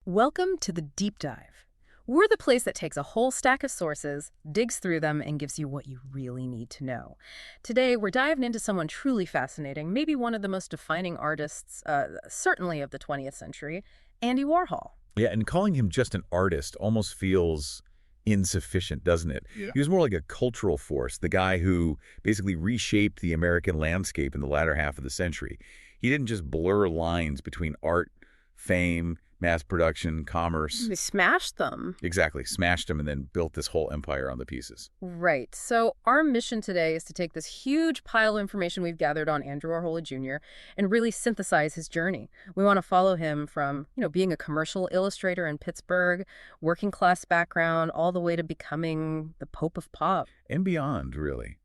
Welcome to the Deep Dive. We're the place that takes a whole stack of sources, digs through them, and gives you what you really need to know. Today, we're diving into someone truly fascinating, maybe one of the most defining artists, certainly of the 20th century, Andy Warhol. Yeah, and calling him just an artist almost feels insufficient, doesn't it? Yeah. He was more like a cultural force, the guy who basically reshaped the American landscape in the latter half of the century. He didn't just blur lines between art, fame, mass production, commerce. We smashed them. Exactly, smashed them and then built this whole empire on the pieces. Right. So our mission today is to take this huge pile of information we've gathered on Andrew Warhol Jr. and really synthesize his journey. We want to follow him from, being a commercial illustrator in Pittsburgh, working class background, all the way to becoming the Pope of Pop. And beyond, really,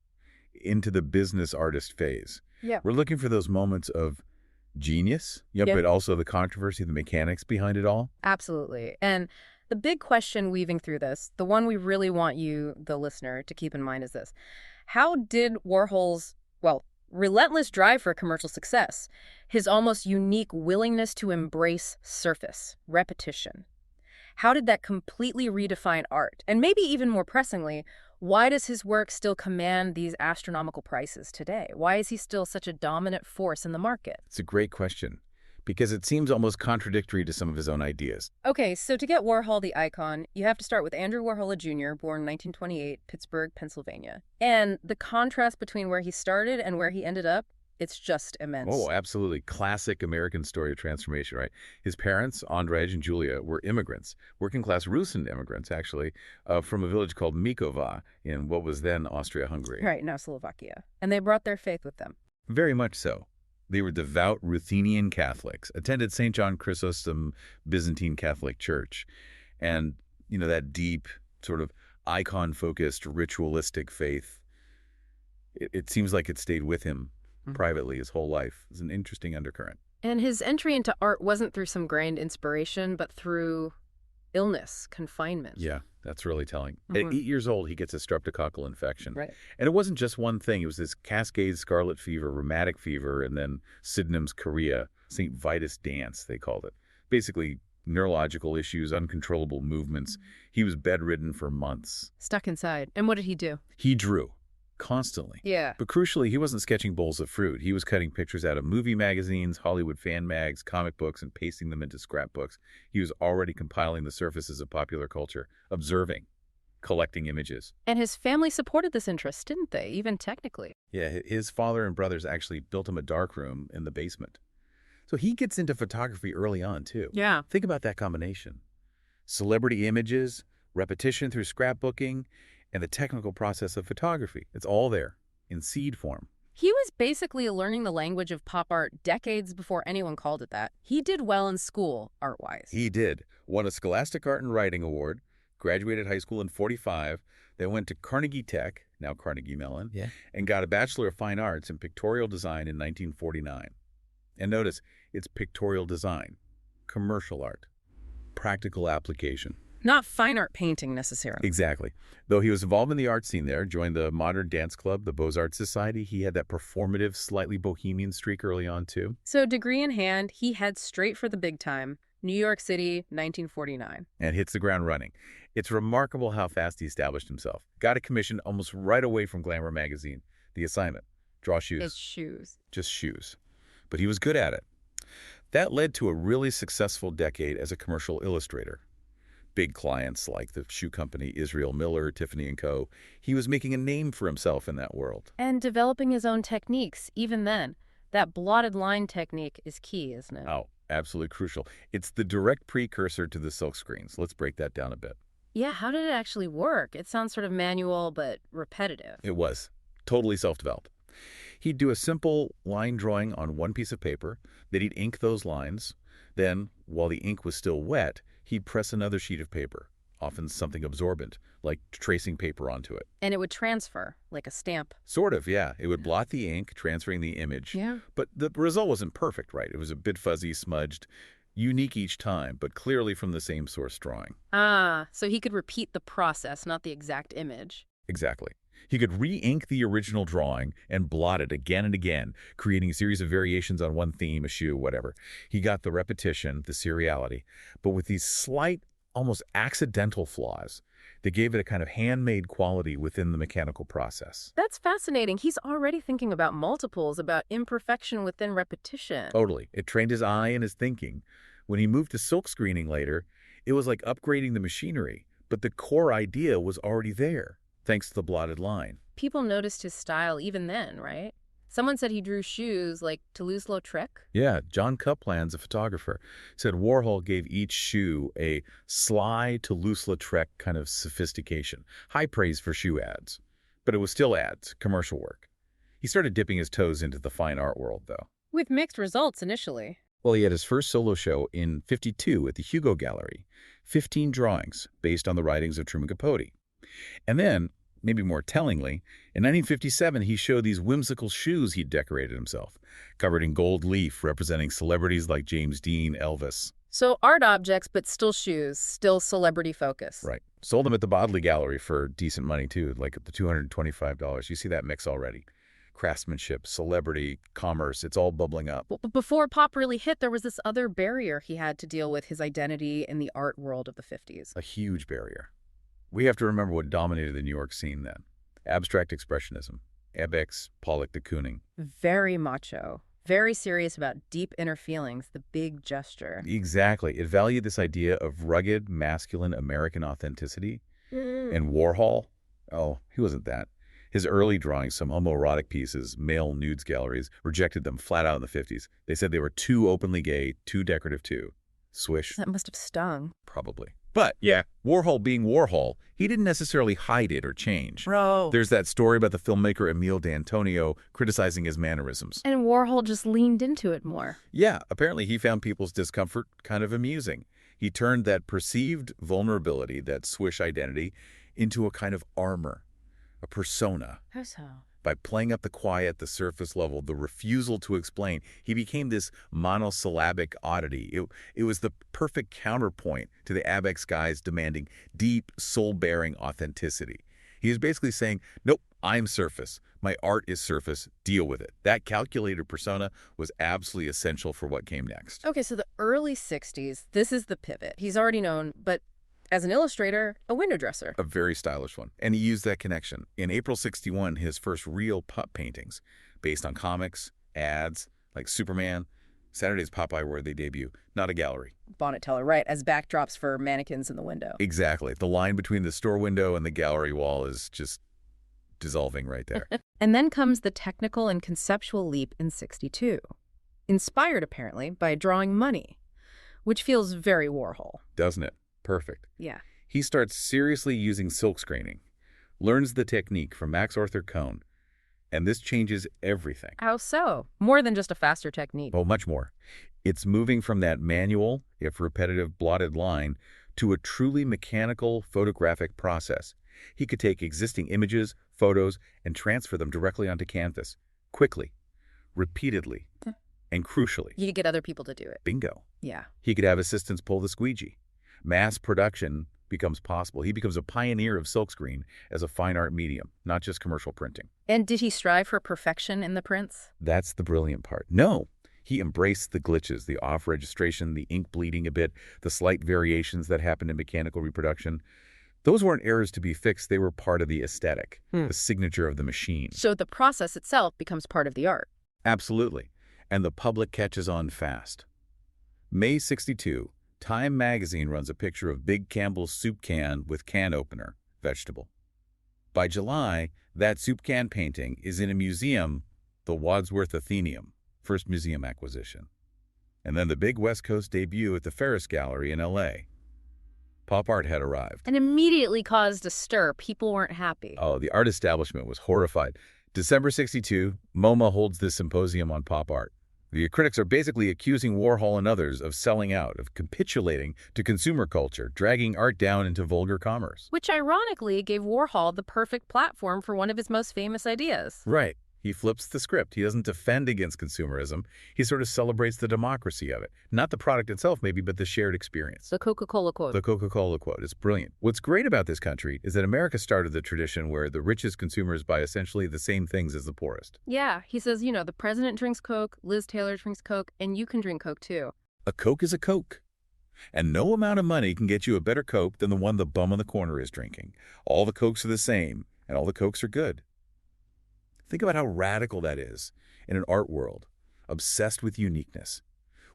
into the business artist phase. Yeah. We're looking for those moments of genius, Yeah. but also the controversy, the mechanics behind it all. Absolutely. And the big question weaving through this, the one we really want you, the listener, to keep in mind is this. How did Warhol's, relentless drive for commercial success, his almost unique willingness to embrace surface, repetition, how did that completely redefine art? And maybe even more pressingly, why does his work still command these astronomical prices today? Why is he still such a dominant force in the market? It's a great question, because it seems almost contradictory to some of his own ideas. Okay, so to get Warhol the icon, you have to start with Andrew Warhol Jr., born 1928, Pittsburgh, Pennsylvania. And the contrast between where he started and where he ended up, it's just immense. Oh, absolutely. Classic American story of transformation, right? His parents, Andrej and Julia, were immigrants, working-class Rusin immigrants, actually, from a village called Mikova in what was then Austria-Hungary. Right, now Slovakia. And they brought their faith with them. Very much so. They were devout Ruthenian Catholics, attended St. John Chrysostom Byzantine Catholic Church. And, that deep, sort of icon-focused, ritualistic faith, it seems like it stayed with him privately his whole life. It's an interesting undercurrent. And his entry into art wasn't through some grand inspiration, but through illness, confinement. Yeah, that's really telling. At 8 years old, he gets a streptococcal infection. Right. And it wasn't just one thing. It was this cascade scarlet fever, rheumatic fever, and then Sydenham's chorea, St. Vitus dance, they called it. Basically, neurological issues, uncontrollable movements. He was bedridden for months. Stuck inside. And what did he do? He drew constantly. Yeah. But crucially, he wasn't sketching bowls of fruit. He was cutting pictures out of movie magazines, Hollywood fan mags, comic books, and pasting them into scrapbooks. He was already compiling the surfaces of popular culture, observing, collecting images. And his family supported this interest, didn't they, even technically? Yeah, his father and brothers actually built him a darkroom in the basement. So he gets into photography early on, too. Yeah. Think about that combination. Celebrity images, repetition through scrapbooking, and the technical process of photography. It's all there in seed form. He was basically learning the language of pop art decades before anyone called it that. He did well in school, art-wise. He did. Won a Scholastic Art and Writing Award, graduated high school in '45, then went to Carnegie Tech, now Carnegie Mellon, and got a Bachelor of Fine Arts in Pictorial Design in 1949. And notice, it's pictorial design, commercial art, practical application. Not fine art painting, necessarily. Exactly. Though he was involved in the art scene there, joined the modern dance club, the Beaux-Arts Society, he had that performative, slightly bohemian streak early on, too. So, degree in hand, he heads straight for the big time, New York City, 1949. And hits the ground running. It's remarkable how fast he established himself. Got a commission almost right away from Glamour magazine. The assignment, draw shoes. It's shoes. Just shoes. But he was good at it. That led to a really successful decade as a commercial illustrator. Big clients like the shoe company Israel Miller, Tiffany & Co. He was making a name for himself in that world. And developing his own techniques, even then. That blotted line technique is key, isn't it? Oh, absolutely crucial. It's the direct precursor to the silk screens. Let's break that down a bit. Yeah, how did it actually work? It sounds sort of manual, but repetitive. It was. Totally self-developed. He'd do a simple line drawing on one piece of paper, then he'd ink those lines. Then, while the ink was still wet, he'd press another sheet of paper, often something absorbent, like tracing paper onto it. And it would transfer, like a stamp. Sort of, yeah. It would blot the ink, transferring the image. Yeah. But the result wasn't perfect, right? It was a bit fuzzy, smudged, unique each time, but clearly from the same source drawing. Ah, so he could repeat the process, not the exact image. Exactly. He could re-ink the original drawing and blot it again and again, creating a series of variations on one theme, a shoe, whatever. He got the repetition, the seriality, but with these slight, almost accidental flaws that gave it a kind of handmade quality within the mechanical process. That's fascinating. He's already thinking about multiples, about imperfection within repetition. Totally. It trained his eye and his thinking. When he moved to silk screening later, it was like upgrading the machinery, but the core idea was already there, thanks to the blotted line. People noticed his style even then, right? Someone said he drew shoes like Toulouse-Lautrec. Yeah, John Cuplands, a photographer, said Warhol gave each shoe a sly Toulouse-Lautrec kind of sophistication. High praise for shoe ads. But it was still ads, commercial work. He started dipping his toes into the fine art world, though. With mixed results initially. Well, he had his first solo show in '52 at the Hugo Gallery. 15 drawings based on the writings of Truman Capote. And then, maybe more tellingly, in 1957 he showed these whimsical shoes he'd decorated himself, covered in gold leaf representing celebrities like James Dean, Elvis. So art objects, but still shoes, still celebrity focus. Right. Sold them at the Bodley Gallery for decent money, too, like at the $225. You see that mix already. Craftsmanship, celebrity, commerce, it's all bubbling up. But before pop really hit, there was this other barrier he had to deal with, his identity in the art world of the 50s. A huge barrier. We have to remember what dominated the New York scene then. Abstract expressionism. Ebex, Pollock de Kooning. Very macho. Very serious about deep inner feelings, the big gesture. Exactly. It valued this idea of rugged, masculine American authenticity. And Warhol, oh, he wasn't that. His early drawings, some homoerotic pieces, male nudes galleries, rejected them flat out in the 50s. They said they were too openly gay, too decorative too. Swish. That must have stung. Probably. But, yeah, Warhol being Warhol, he didn't necessarily hide it or change. Bro. There's that story about the filmmaker Emile D'Antonio criticizing his mannerisms. And Warhol just leaned into it more. Yeah, apparently he found people's discomfort kind of amusing. He turned that perceived vulnerability, that swish identity, into a kind of armor, a persona. How so? By playing up the quiet, the surface level, the refusal to explain, he became this monosyllabic oddity. It was the perfect counterpoint to the Abex guys demanding deep, soul-bearing authenticity. He was basically saying, nope, I'm surface. My art is surface. Deal with it. That calculated persona was absolutely essential for what came next. Okay, so the early 60s, this is the pivot. He's already known, but as an illustrator, a window dresser. A very stylish one. And he used that connection. In April '61, his first real pup paintings, based on comics, ads, like Superman, Saturday's Popeye were their debut, not a gallery. Bonnet teller, right, as backdrops for mannequins in the window. Exactly. The line between the store window and the gallery wall is just dissolving right there. And then comes the technical and conceptual leap in '62, inspired apparently by drawing money, which feels very Warhol. Doesn't it? Perfect. Yeah. He starts seriously using silk screening, learns the technique from Max Arthur Cohn, and this changes everything. How so? More than just a faster technique. Oh, much more. It's moving from that manual, if repetitive, blotted line to a truly mechanical photographic process. He could take existing images, photos, and transfer them directly onto canvas, quickly, repeatedly, and crucially. You could get other people to do it. Bingo. Yeah. He could have assistants pull the squeegee. Mass production becomes possible. He becomes a pioneer of silkscreen as a fine art medium, not just commercial printing. And did he strive for perfection in the prints? That's the brilliant part. No, he embraced the glitches, the off-registration, the ink bleeding a bit, the slight variations that happened in mechanical reproduction. Those weren't errors to be fixed. They were part of the aesthetic, the signature of the machine. So the process itself becomes part of the art. Absolutely. And the public catches on fast. May '62. Time magazine runs a picture of Big Campbell's soup can with can opener, vegetable. By July, that soup can painting is in a museum, the Wadsworth Atheneum, first museum acquisition. And then the big West Coast debut at the Ferris Gallery in L.A. Pop art had arrived. And immediately caused a stir. People weren't happy. Oh, the art establishment was horrified. December '62, MoMA holds this symposium on pop art. The critics are basically accusing Warhol and others of selling out, of capitulating to consumer culture, dragging art down into vulgar commerce. Which ironically gave Warhol the perfect platform for one of his most famous ideas. Right. He flips the script. He doesn't defend against consumerism. He sort of celebrates the democracy of it. Not the product itself, maybe, but the shared experience. The Coca-Cola quote. The Coca-Cola quote is brilliant. What's great about this country is that America started the tradition where the richest consumers buy essentially the same things as the poorest. Yeah, he says, the president drinks Coke, Liz Taylor drinks Coke, and you can drink Coke too. A Coke is a Coke. And no amount of money can get you a better Coke than the one the bum on the corner is drinking. All the Cokes are the same, and all the Cokes are good. Think about how radical that is in an art world, obsessed with uniqueness,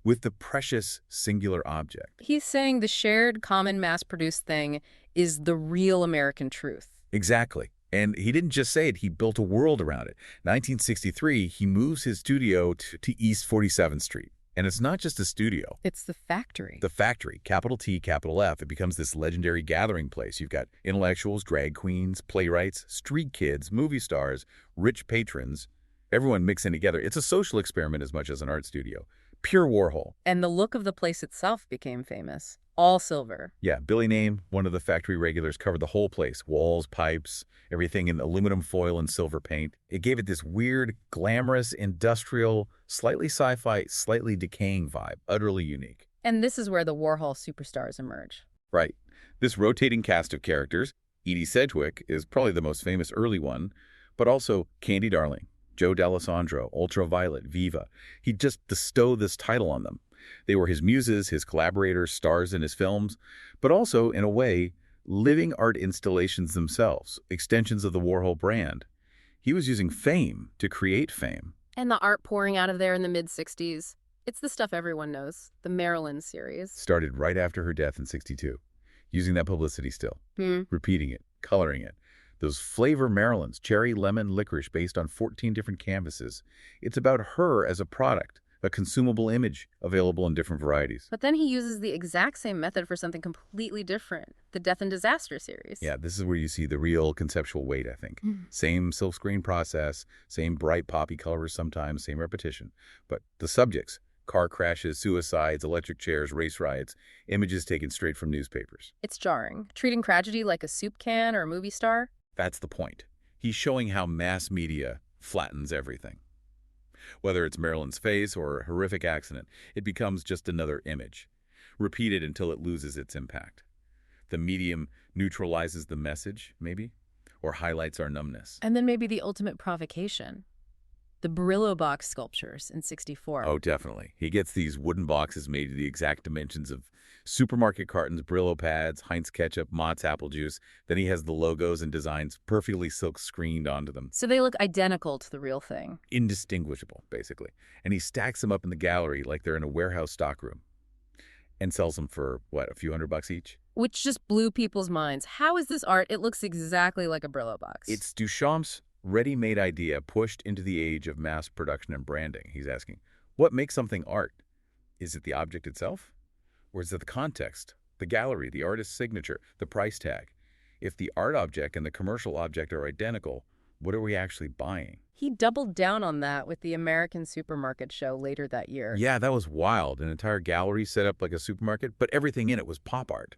with the precious singular object. He's saying the shared, common, mass-produced thing is the real American truth. Exactly. And he didn't just say it, he built a world around it. 1963, he moves his studio to East 47th Street. And it's not just a studio. It's the factory. The factory, capital T, capital F. It becomes this legendary gathering place. You've got intellectuals, drag queens, playwrights, street kids, movie stars, rich patrons, everyone mixing together. It's a social experiment as much as an art studio. Pure Warhol. And the look of the place itself became famous. All silver. Yeah, Billy Name, one of the factory regulars, covered the whole place. Walls, pipes, everything in aluminum foil and silver paint. It gave it this weird, glamorous, industrial, slightly sci-fi, slightly decaying vibe. Utterly unique. And this is where the Warhol superstars emerge. Right. This rotating cast of characters, Edie Sedgwick is probably the most famous early one, but also Candy Darling, Joe D'Alessandro, Ultraviolet, Viva. He just bestowed this title on them. They were his muses, his collaborators, stars in his films, but also, in a way, living art installations themselves, extensions of the Warhol brand. He was using fame to create fame. And the art pouring out of there in the mid-60s. It's the stuff everyone knows, the Marilyn series. Started right after her death in '62, using that publicity still, repeating it, coloring it. Those flavor Marilyns, cherry, lemon, licorice, based on 14 different canvases. It's about her as a product, a consumable image available in different varieties. But then he uses the exact same method for something completely different, the Death and Disaster series. Yeah, this is where you see the real conceptual weight, I think. Same silkscreen process, same bright poppy colors sometimes, same repetition. But the subjects, car crashes, suicides, electric chairs, race riots, images taken straight from newspapers. It's jarring. Treating tragedy like a soup can or a movie star. That's the point. He's showing how mass media flattens everything. Whether it's Marilyn's face or a horrific accident, it becomes just another image, repeated until it loses its impact. The medium neutralizes the message, maybe, or highlights our numbness. And then maybe the ultimate provocation. The Brillo box sculptures in '64. Oh, definitely. He gets these wooden boxes made to the exact dimensions of supermarket cartons, Brillo pads, Heinz ketchup, Mott's apple juice. Then he has the logos and designs perfectly silk screened onto them. So they look identical to the real thing. Indistinguishable, basically. And he stacks them up in the gallery like they're in a warehouse stockroom and sells them for, what, a few $100 each? Which just blew people's minds. How is this art? It looks exactly like a Brillo box. It's Duchamp's ready-made idea pushed into the age of mass production and branding. He's asking, what makes something art? Is it the object itself? Or is it the context, the gallery, the artist's signature, the price tag? If the art object and the commercial object are identical, what are we actually buying? He doubled down on that with the American Supermarket show later that year. Yeah, that was wild. An entire gallery set up like a supermarket, but everything in it was pop art.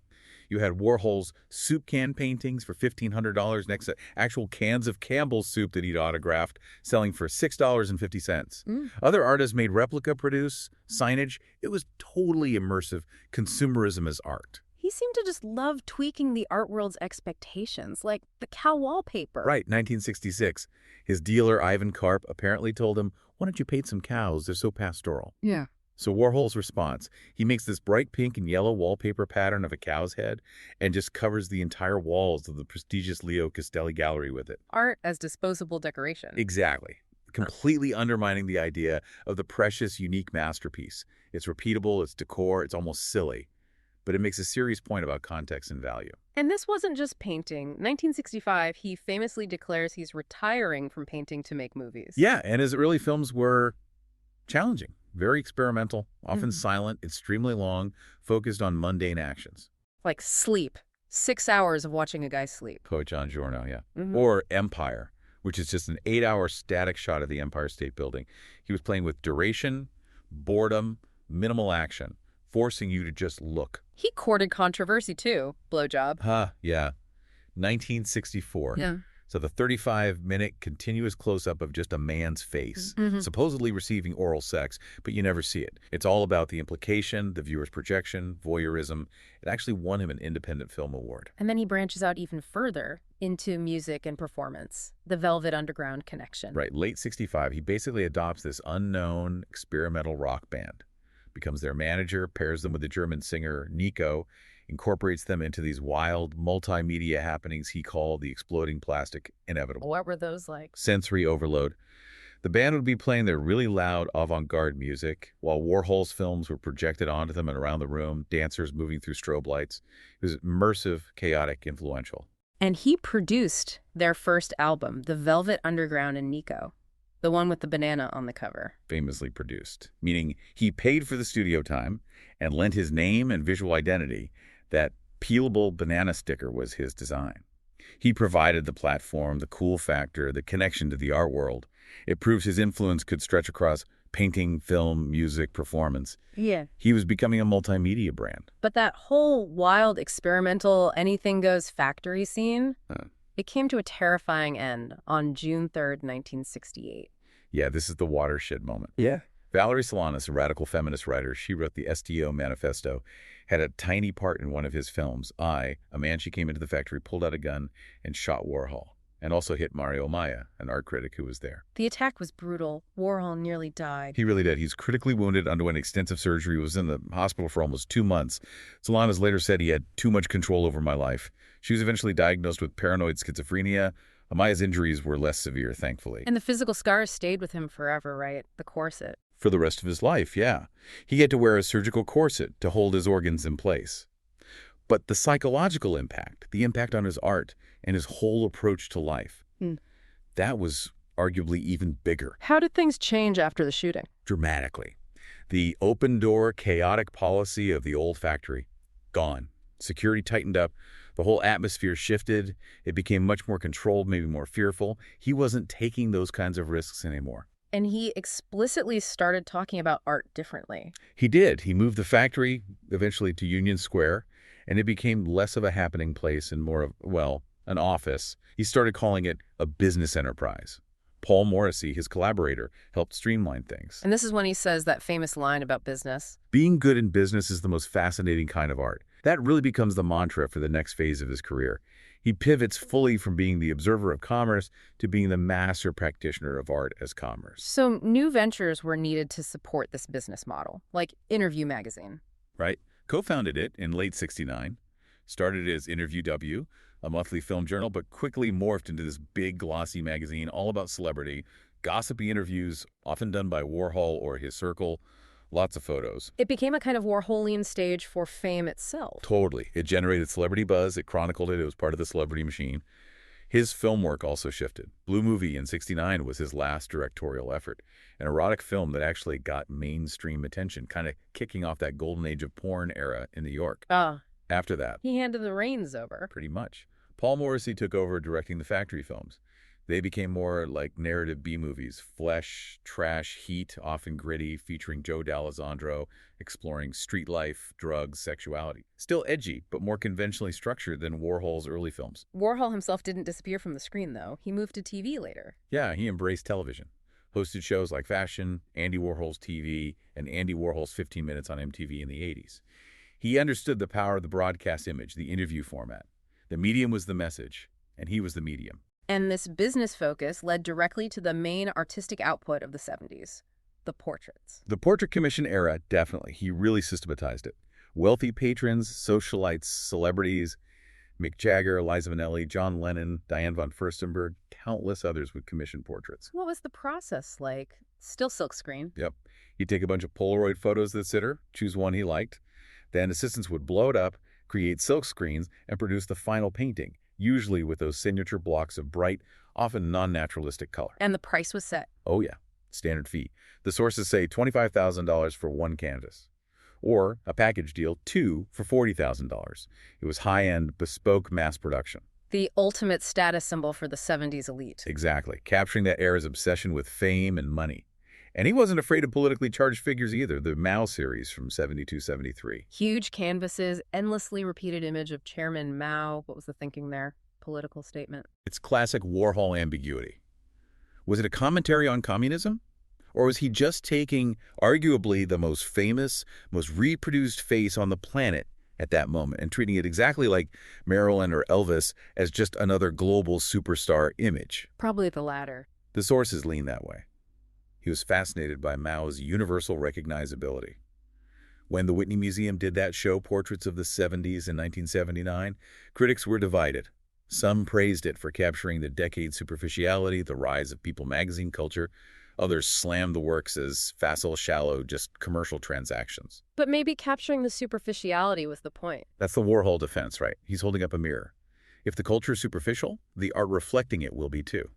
You had Warhol's soup can paintings for $1,500 next to actual cans of Campbell's soup that he'd autographed, selling for $6.50. Other artists made replica produce, signage. It was totally immersive consumerism as art. He seemed to just love tweaking the art world's expectations, like the cow wallpaper. Right, 1966. His dealer, Ivan Karp, apparently told him, why don't you paint some cows? They're so pastoral. Yeah. So Warhol's response, he makes this bright pink and yellow wallpaper pattern of a cow's head and just covers the entire walls of the prestigious Leo Castelli gallery with it. Art as disposable decoration. Exactly. Completely undermining the idea of the precious, unique masterpiece. It's repeatable, it's decor, it's almost silly. But it makes a serious point about context and value. And this wasn't just painting. 1965, he famously declares he's retiring from painting to make movies. Yeah, and his early films were challenging. Very experimental, often silent, extremely long, focused on mundane actions. Like sleep. 6 hours of watching a guy sleep. Poet John Giorno, yeah. Or Empire, which is just an 8-hour static shot of the Empire State Building. He was playing with duration, boredom, minimal action, forcing you to just look. He courted controversy, too. Blowjob. Yeah. 1964. Yeah. So the 35-minute continuous close-up of just a man's face, supposedly receiving oral sex, but you never see it. It's all about the implication, the viewer's projection, voyeurism. It actually won him an Independent Film Award. And then he branches out even further into music and performance, the Velvet Underground connection. Right, late 65, he basically adopts this unknown experimental rock band, becomes their manager, pairs them with the German singer Nico, incorporates them into these wild multimedia happenings he called the exploding plastic inevitable. What were those like? Sensory overload. The band would be playing their really loud avant-garde music while Warhol's films were projected onto them and around the room, dancers moving through strobe lights. It was immersive, chaotic, influential. And he produced their first album, The Velvet Underground and Nico, the one with the banana on the cover. Famously produced, meaning he paid for the studio time and lent his name and visual identity. That peelable banana sticker was his design. He provided the platform, the cool factor, the connection to the art world. It proves his influence could stretch across painting, film, music, performance. Yeah. He was becoming a multimedia brand. But that whole wild, experimental, anything-goes factory scene, it came to a terrifying end on June 3rd, 1968. Yeah, this is the watershed moment. Yeah. Valerie Solanas, a radical feminist writer, she wrote the STO Manifesto, had a tiny part in one of his films. A man she came into the factory, pulled out a gun, and shot Warhol, and also hit Mario Maya, an art critic who was there. The attack was brutal. Warhol nearly died. He really did. He's critically wounded, underwent extensive surgery, was in the hospital for almost 2 months. Solanas later said he had too much control over my life. She was eventually diagnosed with paranoid schizophrenia. Amaya's injuries were less severe, thankfully. And the physical scars stayed with him forever, right? The corset. For the rest of his life, yeah. He had to wear a surgical corset to hold his organs in place. But the psychological impact, the impact on his art and his whole approach to life, that was arguably even bigger. How did things change after the shooting? Dramatically. The open-door, chaotic policy of the old factory, gone. Security tightened up. The whole atmosphere shifted. It became much more controlled, maybe more fearful. He wasn't taking those kinds of risks anymore. And he explicitly started talking about art differently. He did. He moved the factory eventually to Union Square, and it became less of a happening place and more of, well, an office. He started calling it a business enterprise. Paul Morrissey, his collaborator, helped streamline things. And this is when he says that famous line about business. Being good in business is the most fascinating kind of art. That really becomes the mantra for the next phase of his career. He pivots fully from being the observer of commerce to being the master practitioner of art as commerce. So new ventures were needed to support this business model, like Interview magazine. Right. Co-founded it in late '69, started as Interview W, a monthly film journal, but quickly morphed into this big glossy magazine all about celebrity, gossipy interviews, often done by Warhol or his circle, lots of photos. It became a kind of Warholian stage for fame itself. Totally. It generated celebrity buzz. It chronicled it. It was part of the celebrity machine. His film work also shifted. Blue Movie in '69 was his last directorial effort, an erotic film that actually got mainstream attention, kind of kicking off that golden age of porn era in New York. After that, He handed the reins over. pretty much, Paul Morrissey took over directing the factory films. They became more like narrative B-movies, flesh, trash, heat, often gritty, featuring Joe D'Alessandro, exploring street life, drugs, sexuality. Still edgy, but more conventionally structured than Warhol's early films. Warhol himself didn't disappear from the screen, though. He moved to TV later. Yeah, he embraced television. Hosted shows like Fashion, Andy Warhol's TV, and Andy Warhol's 15 Minutes on MTV in the 80s. He understood the power of the broadcast image, the interview format. The medium was the message, and he was the medium. And this business focus led directly to the main artistic output of the 70s, the portraits. The portrait commission era, definitely. He really systematized it. Wealthy patrons, socialites, celebrities, Mick Jagger, Liza Minnelli, John Lennon, Diane von Furstenberg, countless others would commission portraits. What was the process like? Still silkscreen. Yep. He'd take a bunch of Polaroid photos of the sitter, choose one he liked. Then assistants would blow it up, create silk screens, and produce the final painting, usually with those signature blocks of bright, often non-naturalistic color. And the price was set. Oh yeah, standard fee. The sources say $25,000 for one canvas. Or a package deal, 2 for $40,000. It was high-end, bespoke mass production. The ultimate status symbol for the 70s elite. Exactly, capturing that era's obsession with fame and money. And he wasn't afraid of politically charged figures either, the Mao series from '72-'73. Huge canvases, endlessly repeated image of Chairman Mao. What was the thinking there? political statement. It's classic Warhol ambiguity. Was it a commentary on communism? Or was he just taking arguably the most famous, most reproduced face on the planet at that moment and treating it exactly like Marilyn or Elvis as just another global superstar image? Probably the latter. The sources lean that way. He was fascinated by Mao's universal recognizability. When the Whitney Museum did that show, Portraits of the 70s in 1979, critics were divided. Some praised it for capturing the decade's superficiality, the rise of People magazine culture. Others slammed the works as facile, shallow, just commercial transactions. But maybe capturing the superficiality was the point. That's the Warhol defense, right? He's holding up a mirror. If the culture is superficial, the art reflecting it will be too.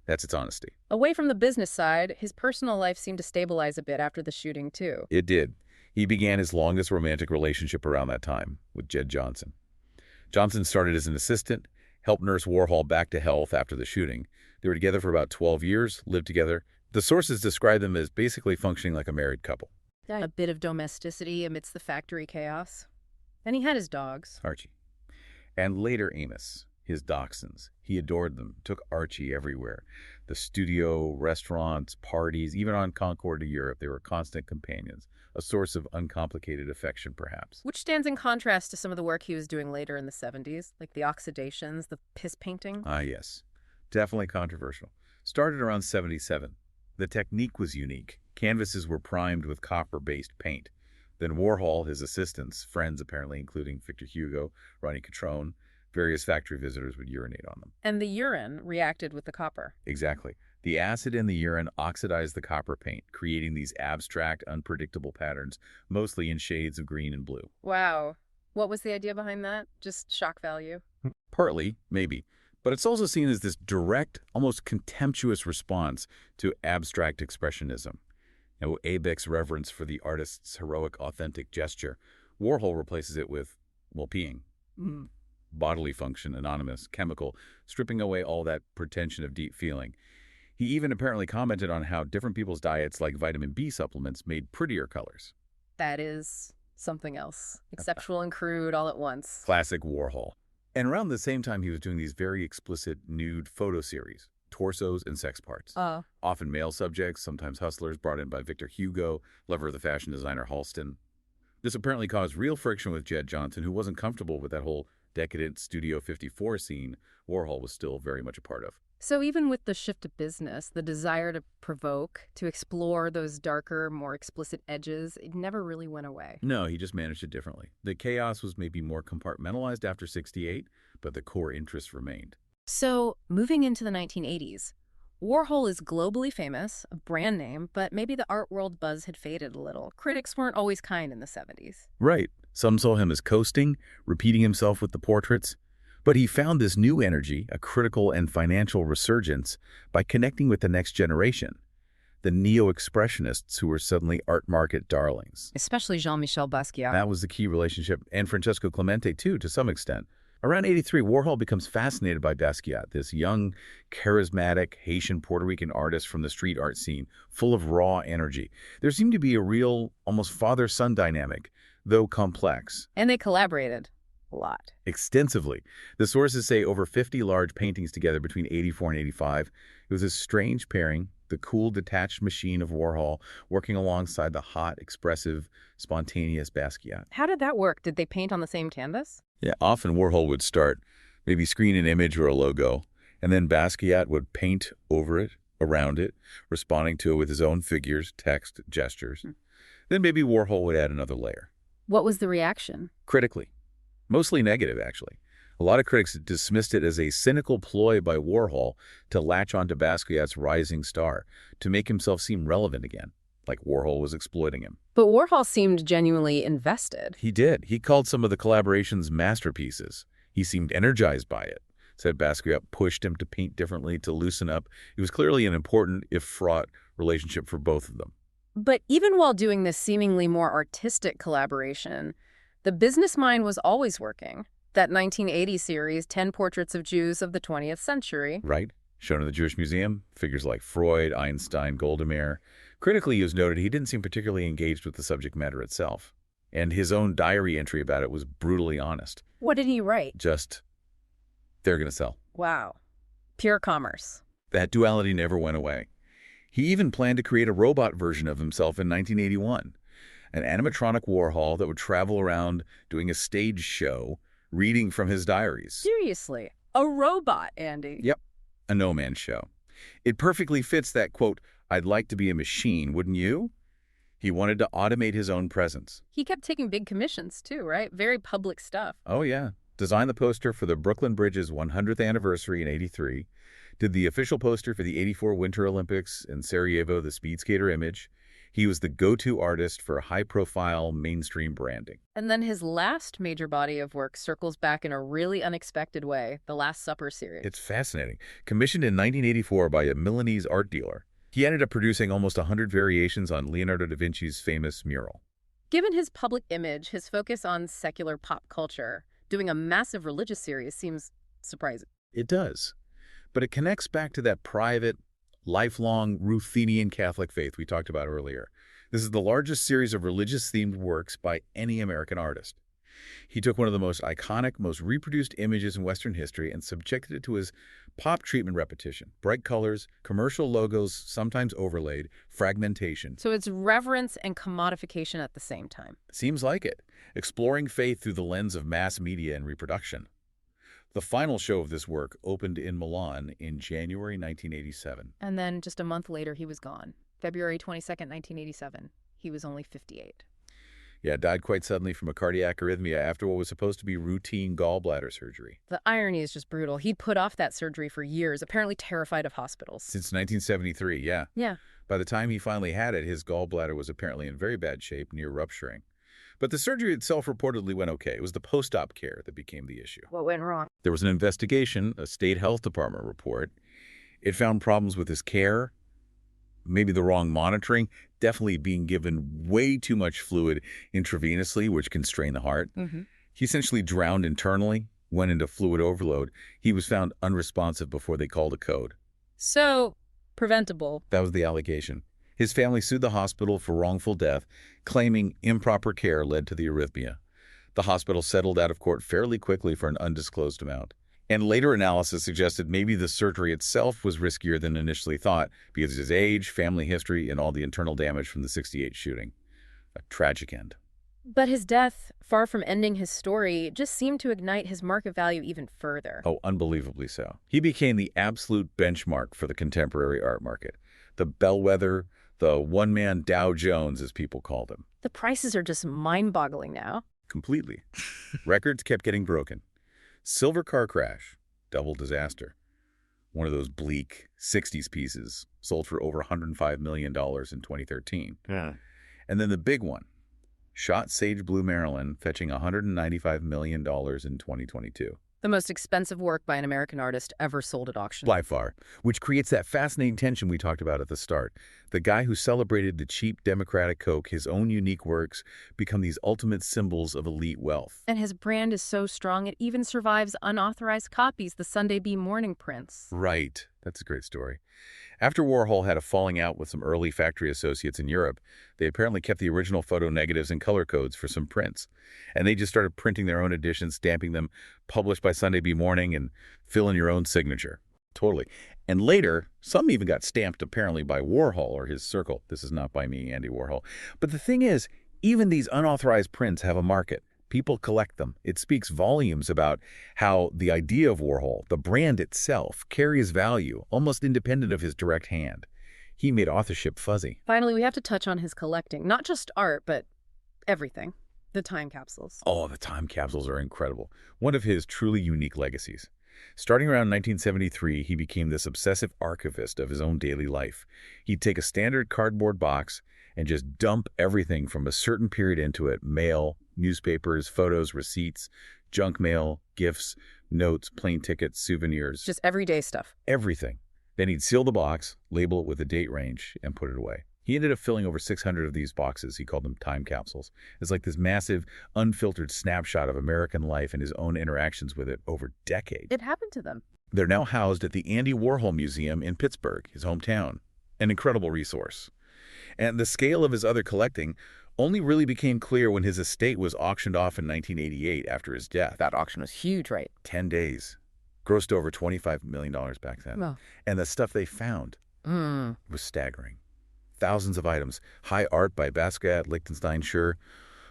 That's its honesty. Away from the business side, his personal life seemed to stabilize a bit after the shooting, too. It did. He began his longest romantic relationship around that time with Jed Johnson. Johnson started as an assistant, helped nurse Warhol back to health after the shooting. They were together for about 12 years, lived together. The sources describe them as basically functioning like a married couple. A bit of domesticity amidst the factory chaos. And he had his dogs. Archie. And later Amos, his dachshunds. He adored them, took Archie everywhere. The studio, restaurants, parties, even on Concord to Europe, they were constant companions. A source of uncomplicated affection, perhaps. Which stands in contrast to some of the work he was doing later in the 70s, like the oxidations, the piss painting. Ah, yes. Definitely controversial. Started around 77. The technique was unique. Canvases were primed with copper-based paint. Then Warhol, his assistants, friends apparently, including Victor Hugo, Ronnie Catrone, various factory visitors would urinate on them. And the urine reacted with the copper. Exactly. The acid in the urine oxidized the copper paint, creating these abstract, unpredictable patterns, mostly in shades of green and blue. Wow. What was the idea behind that? Just shock value? Partly, maybe. But it's also seen as this direct, almost contemptuous response to abstract expressionism. Now, Abeck's reverence for the artist's heroic, authentic gesture, Warhol replaces it with, well, peeing. Bodily function, anonymous, chemical, stripping away all that pretension of deep feeling. He even apparently commented on how different people's diets, like vitamin B supplements, made prettier colors. That is something else. Conceptual and crude all at once. Classic Warhol. And around the same time, he was doing these very explicit nude photo series, torsos and sex parts. Often male subjects, sometimes hustlers, brought in by Victor Hugo, lover of the fashion designer Halston. This apparently caused real friction with Jed Johnson, who wasn't comfortable with that whole decadent Studio 54 scene Warhol was still very much a part of. So even with the shift to business, the desire to provoke, to explore those darker, more explicit edges, it never really went away. No, he just managed it differently. The chaos was maybe more compartmentalized after '68, but the core interest remained. So moving into the 1980s, Warhol is globally famous, a brand name, but maybe the art world buzz had faded a little. Critics weren't always kind in the 70s. Right. Some saw him as coasting, repeating himself with the portraits. But he found this new energy, a critical and financial resurgence, by connecting with the next generation, the neo-expressionists who were suddenly art market darlings. Especially Jean-Michel Basquiat. That was the key relationship, and Francesco Clemente, too, to some extent. Around '83, Warhol becomes fascinated by Basquiat, this young, charismatic Haitian Puerto Rican artist from the street art scene, full of raw energy. There seemed to be a real, almost father-son dynamic, though complex. And they collaborated. A lot. Extensively. The sources say over 50 large paintings together between '84 and '85. It was a strange pairing, the cool, detached machine of Warhol working alongside the hot, expressive, spontaneous Basquiat. How did that work? Did they paint on the same canvas? Yeah, often Warhol would start, maybe screen an image or a logo, and then Basquiat would paint over it, around it, responding to it with his own figures, text, gestures. Then maybe Warhol would add another layer. What was the reaction? Critically. Mostly negative, actually. A lot of critics dismissed it as a cynical ploy by Warhol to latch onto Basquiat's rising star, to make himself seem relevant again, like Warhol was exploiting him. But Warhol seemed genuinely invested. He did. He called some of the collaborations masterpieces. He seemed energized by it. Said Basquiat pushed him to paint differently, to loosen up. It was clearly an important, if fraught, relationship for both of them. But even while doing this seemingly more artistic collaboration, the business mind was always working. That 1980 series, 10 Portraits of Jews of the 20th Century. Right. Shown in the Jewish Museum, figures like Freud, Einstein, Golda. Critically, it was noted he didn't seem particularly engaged with the subject matter itself. And his own diary entry about it was brutally honest. What did he write? Just, They're going to sell. Wow. Pure commerce. That duality never went away. He even planned to create a robot version of himself in 1981, an animatronic Warhol that would travel around doing a stage show, reading from his diaries. Seriously, a robot, Andy. Yep, a no-man's show. It perfectly fits that, quote, "I'd like to be a machine, wouldn't you?" He wanted to automate his own presence. He kept taking big commissions, too, right? Very public stuff. Oh, yeah. Designed the poster for the Brooklyn Bridge's 100th anniversary in '83, did the official poster for the '84 Winter Olympics in Sarajevo, the speed skater image. He was the go-to artist for high-profile mainstream branding. And then his last major body of work circles back in a really unexpected way, the Last Supper series. It's fascinating. Commissioned in 1984 by a Milanese art dealer, he ended up producing almost 100 variations on Leonardo da Vinci's famous mural. Given his public image, his focus on secular pop culture, doing a massive religious series seems surprising. It does. But it connects back to that private, lifelong Ruthenian Catholic faith we talked about earlier. This is the largest series of religious-themed works by any American artist. He took one of the most iconic, most reproduced images in Western history and subjected it to his pop treatment repetition. Bright colors, commercial logos, sometimes overlaid, fragmentation. So it's reverence and commodification at the same time. Seems like it. Exploring faith through the lens of mass media and reproduction. The final show of this work opened in Milan in January 1987. And then just a month later, he was gone. February 22nd, 1987. He was only 58. Yeah, died quite suddenly from a cardiac arrhythmia after what was supposed to be routine gallbladder surgery. The irony is just brutal. He'd put off that surgery for years, apparently terrified of hospitals. Since 1973, yeah. Yeah. By the time he finally had it, his gallbladder was apparently in very bad shape, near rupturing. But the surgery itself reportedly went okay. It was the post-op care that became the issue. What went wrong? There was an investigation, a state health department report. It found problems with his care, maybe the wrong monitoring, definitely being given way too much fluid intravenously, which can strain the heart. He essentially drowned internally, went into fluid overload. He was found unresponsive before they called a code. So, preventable. That was the allegation. His family sued the hospital for wrongful death, claiming improper care led to the arrhythmia. The hospital settled out of court fairly quickly for an undisclosed amount. And later analysis suggested maybe the surgery itself was riskier than initially thought because of his age, family history, and all the internal damage from the '68 shooting. A tragic end. But his death, far from ending his story, just seemed to ignite his market value even further. Oh, unbelievably so. He became the absolute benchmark for the contemporary art market. The bellwether, the one-man Dow Jones, as people called him. The prices are just mind-boggling now. Completely. Records kept getting broken. Silver car crash, double disaster. One of those bleak 60s pieces sold for over $105 million in 2013. Yeah. And then the big one, shot Sage Blue, Maryland, fetching $195 million in 2022. The most expensive work by an American artist ever sold at auction. By far, which creates that fascinating tension we talked about at the start. The guy who celebrated the cheap democratic Coke, his own unique works, become these ultimate symbols of elite wealth. And his brand is so strong it even survives unauthorized copies, the Sunday Bee morning prints. Right. That's a great story. After Warhol had a falling out with some early factory associates in Europe, they apparently kept the original photo negatives and color codes for some prints. And they just started printing their own editions, stamping them, published by Sunday Bee Morning, and fill in your own signature. Totally. And later, some even got stamped apparently by Warhol or his circle. This is not by me, Andy Warhol. But the thing is, even these unauthorized prints have a market. People collect them. It speaks volumes about how the idea of Warhol, the brand itself, carries value, almost independent of his direct hand. He made authorship fuzzy. Finally, we have to touch on his collecting. Not just art, but everything. The time capsules. Oh, the time capsules are incredible. One of his truly unique legacies. Starting around 1973, he became this obsessive archivist of his own daily life. He'd take a standard cardboard box and just dump everything from a certain period into it: mail, newspapers, photos, receipts, junk mail, gifts, notes, plane tickets, souvenirs. Just everyday stuff. Everything. Then he'd seal the box, label it with a date range, and put it away. He ended up filling over 600 of these boxes. He called them time capsules. It's like this massive, unfiltered snapshot of American life and his own interactions with it over decades. It happened to them. They're now housed at the Andy Warhol Museum in Pittsburgh, his hometown. An incredible resource. And the scale of his other collecting only really became clear when his estate was auctioned off in 1988 after his death. That auction was huge, right? 10 days. Grossed over $25 million back then. Well, And the stuff they found mm. was staggering. Thousands of items. High art by Basquiat, Liechtenstein, sure,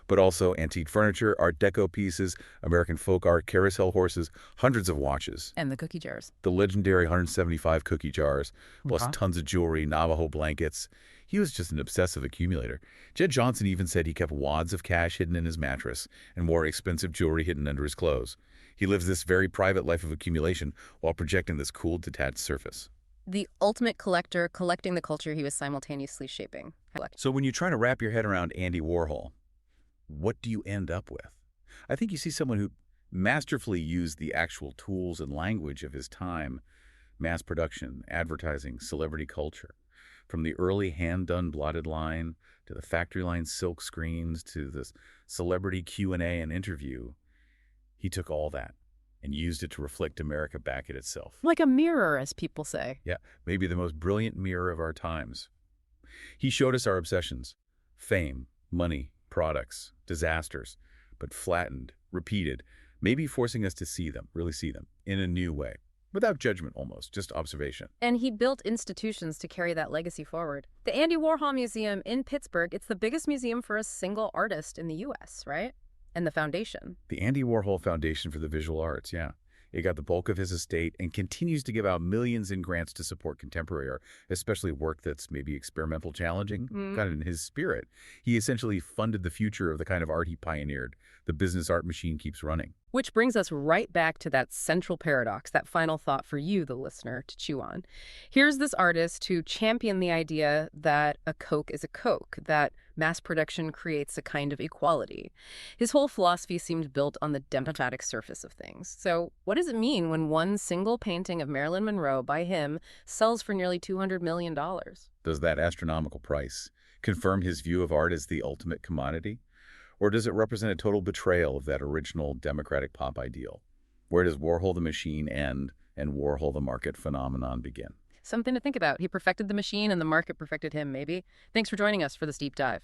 but also antique furniture, Art Deco pieces, American folk art, carousel horses, hundreds of watches. And the cookie jars. The legendary 175 cookie jars, plus Okay. tons of jewelry, Navajo blankets. He was just an obsessive accumulator. Jed Johnson even said he kept wads of cash hidden in his mattress and wore expensive jewelry hidden under his clothes. He lives this very private life of accumulation while projecting this cool, detached surface. The ultimate collector collecting the culture he was simultaneously shaping. So when you try to wrap your head around Andy Warhol, what do you end up with? I think you see someone who masterfully used the actual tools and language of his time, mass production, advertising, celebrity culture. From the early hand-done blotted line to the factory line silk screens to this celebrity Q&A and interview, he took all that and used it to reflect America back at itself. Like a mirror, as people say. Yeah, maybe the most brilliant mirror of our times. He showed us our obsessions, fame, money, products, disasters, but flattened, repeated, maybe forcing us to see them, really see them, in a new way. Without judgment almost, just observation. And he built institutions to carry that legacy forward. The Andy Warhol Museum in Pittsburgh, it's the biggest museum for a single artist in the U.S., right? And the foundation. The Andy Warhol Foundation for the Visual Arts, yeah. It got the bulk of his estate and continues to give out millions in grants to support contemporary art, especially work that's maybe experimental, challenging, kind of in his spirit. He essentially funded the future of the kind of art he pioneered. The business art machine keeps running. Which brings us right back to that central paradox, that final thought for you, the listener, to chew on. Here's this artist who championed the idea that a Coke is a Coke, that mass production creates a kind of equality. His whole philosophy seemed built on the democratic surface of things. So what does it mean when one single painting of Marilyn Monroe by him sells for nearly $200 million? Does that astronomical price confirm his view of art as the ultimate commodity? Or does it represent a total betrayal of that original democratic pop ideal? Where does Warhol the machine end and Warhol the market phenomenon begin? Something to think about. He perfected the machine and the market perfected him, maybe. Thanks for joining us for this deep dive.